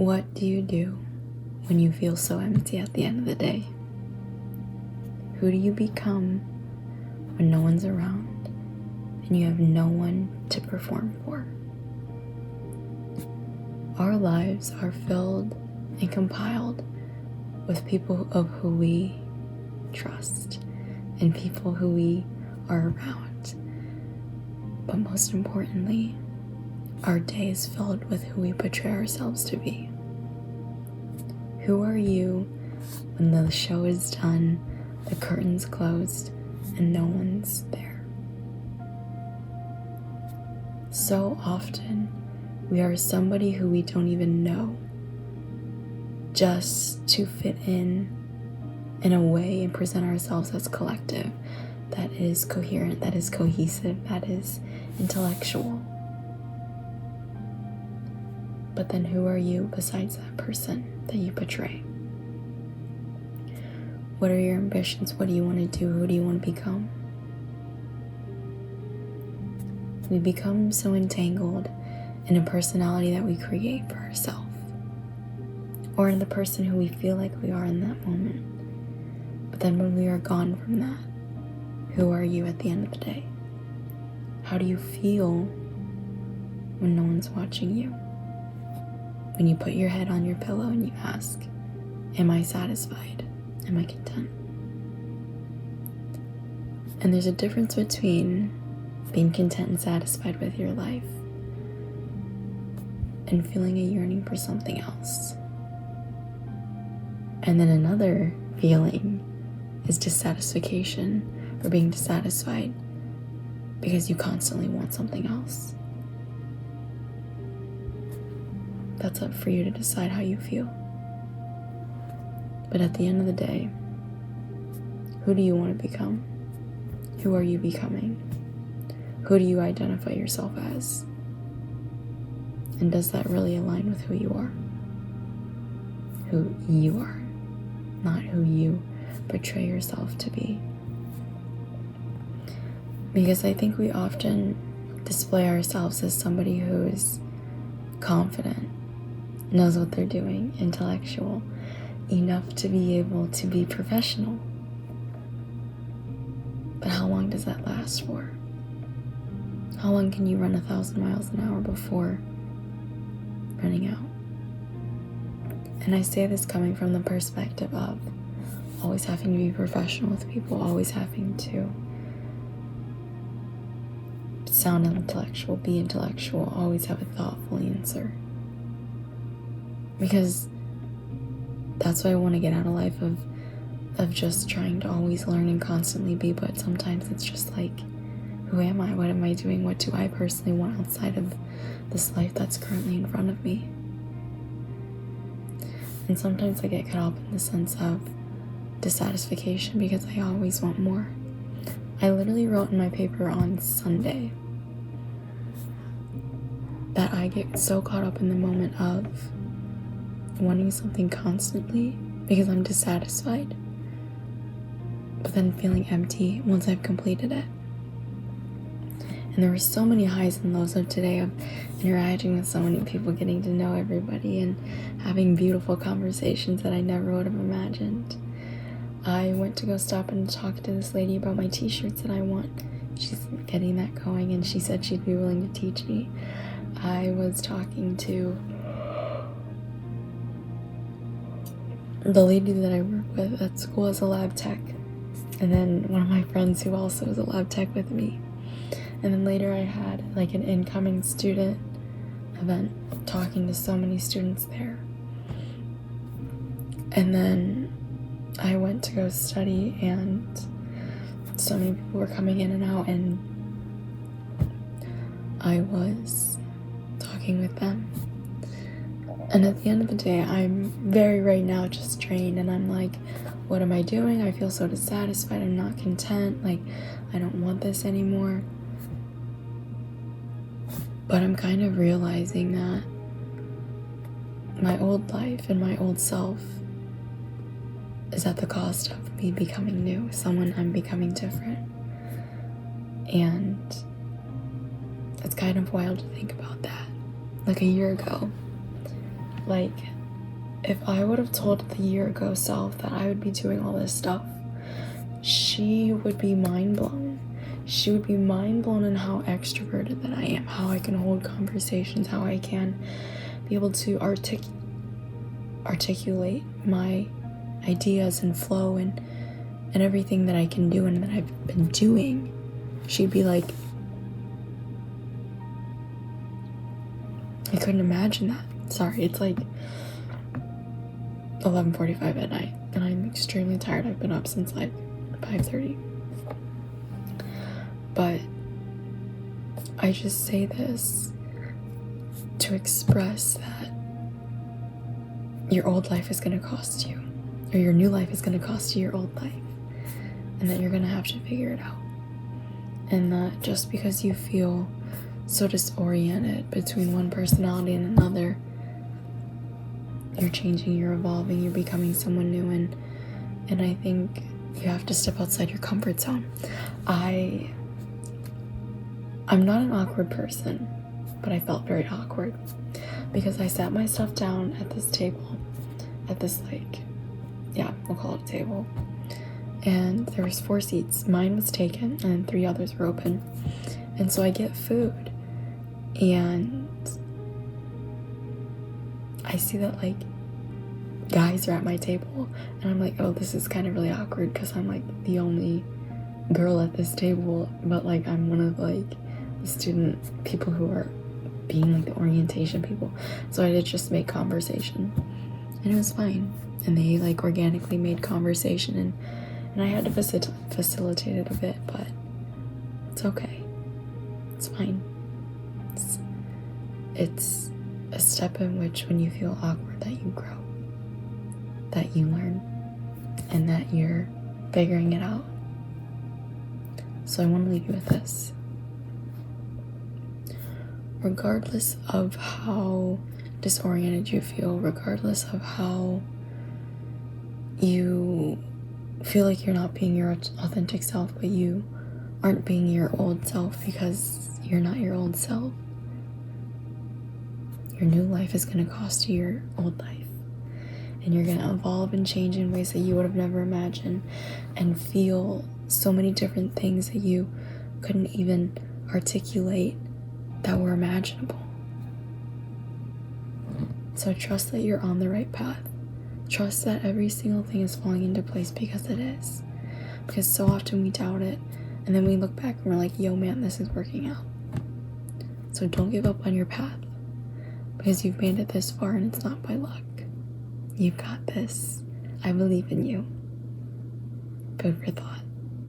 What do you do when you feel so empty at the end of the day? Who do you become when no one's around and you have no one to perform for? Our lives are filled and compiled with people of who we trust and people who we are around. But most importantly, our day is filled with who we portray ourselves to be. Who are you when the show is done, the curtain's closed, and no one's there? So often, we are somebody who we don't even know, just to fit in a way and present ourselves as collective, that is coherent, that is cohesive, that is intellectual. But then who are you besides that person that you portray? What are your ambitions? What do you want to do? Who do you want to become? We become so entangled in a personality that we create for ourselves, or in the person who we feel like we are in that moment. But then when we are gone from that, who are you at the end of the day? How do you feel when no one's watching you? When you put your head on your pillow and you ask, am I satisfied? Am I content? And there's a difference between being content and satisfied with your life and feeling a yearning for something else. And then another feeling is dissatisfaction, or being dissatisfied because you constantly want something else. That's up for you to decide how you feel. But at the end of the day, who do you want to become? Who are you becoming? Who do you identify yourself as? And does that really align with who you are? Who you are, not who you portray yourself to be. Because I think we often display ourselves as somebody who is confident, knows what they're doing, intellectual, enough to be able to be professional. But how long does that last for? How long can you run 1,000 miles an hour before running out? And I say this coming from the perspective of always having to be professional with people, always having to sound intellectual, be intellectual, always have a thoughtful answer. Because that's what I want to get out of life, of just trying to always learn and constantly be, but sometimes it's just like, who am I? What am I doing? What do I personally want outside of this life that's currently in front of me? And sometimes I get caught up in the sense of dissatisfaction because I always want more. I literally wrote in my paper on Sunday that I get so caught up in the moment of wanting something constantly because I'm dissatisfied, but then feeling empty once I've completed it. And there were so many highs and lows of today, of interacting with so many people, getting to know everybody, and having beautiful conversations that I never would have imagined. I went to go stop and talk to this lady about my t-shirts that I want. She's getting that going, and she said she'd be willing to teach me. I was talking to the lady that I work with at school as a lab tech, and then one of my friends who also is a lab tech with me. And then later I had like an incoming student event, talking to so many students there. And then I went to go study, and so many people were coming in and out, and I was talking with them. And at the end of the day, I'm very right now just drained, and I'm like, what am I doing? I feel so dissatisfied. I'm not content. Like, I don't want this anymore. But I'm kind of realizing that my old life and my old self is at the cost of me becoming new, someone I'm becoming different. And it's kind of wild to think about that. Like a year ago, Like, if I would have told the year ago self that I would be doing all this stuff, she would be mind blown. She would be mind blown in how extroverted that I am, how I can hold conversations, how I can be able to articulate my ideas and flow and everything that I can do and that I've been doing. She'd be like, I couldn't imagine that. Sorry, it's like 11:45 at night and I'm extremely tired. I've been up since like 5:30. But I just say this to express that your old life is going to cost you, or your new life is going to cost you your old life, and that you're going to have to figure it out. And that just because you feel so disoriented between one personality and another, you're changing, you're evolving, you're becoming someone new, and I think you have to step outside your comfort zone. I'm not an awkward person, but I felt very awkward because I sat myself down at this table, at this we'll call it a table, and there was 4 seats. Mine was taken and 3 others were open. And so I get food and I see that like guys are at my table and I'm like, oh, this is kind of really awkward because I'm like the only girl at this table, but like I'm one of like the student people who are being like the orientation people. So I did just make conversation and it was fine, and they like organically made conversation and I had to facilitate it a bit, but it's okay, it's fine. It's a step in which when you feel awkward that you grow, that you learn, and that you're figuring it out. So I want to leave you with this. Regardless of how disoriented you feel, regardless of how you feel like you're not being your authentic self, but you aren't being your old self because you're not your old self, your new life is going to cost you your old life. And you're going to evolve and change in ways that you would have never imagined and feel so many different things that you couldn't even articulate that were imaginable. So trust that you're on the right path. Trust that every single thing is falling into place because it is. Because so often we doubt it and then we look back and we're like, yo man, this is working out. So don't give up on your path because you've made it this far and it's not by luck. You've got this. I believe in you. Food for thought.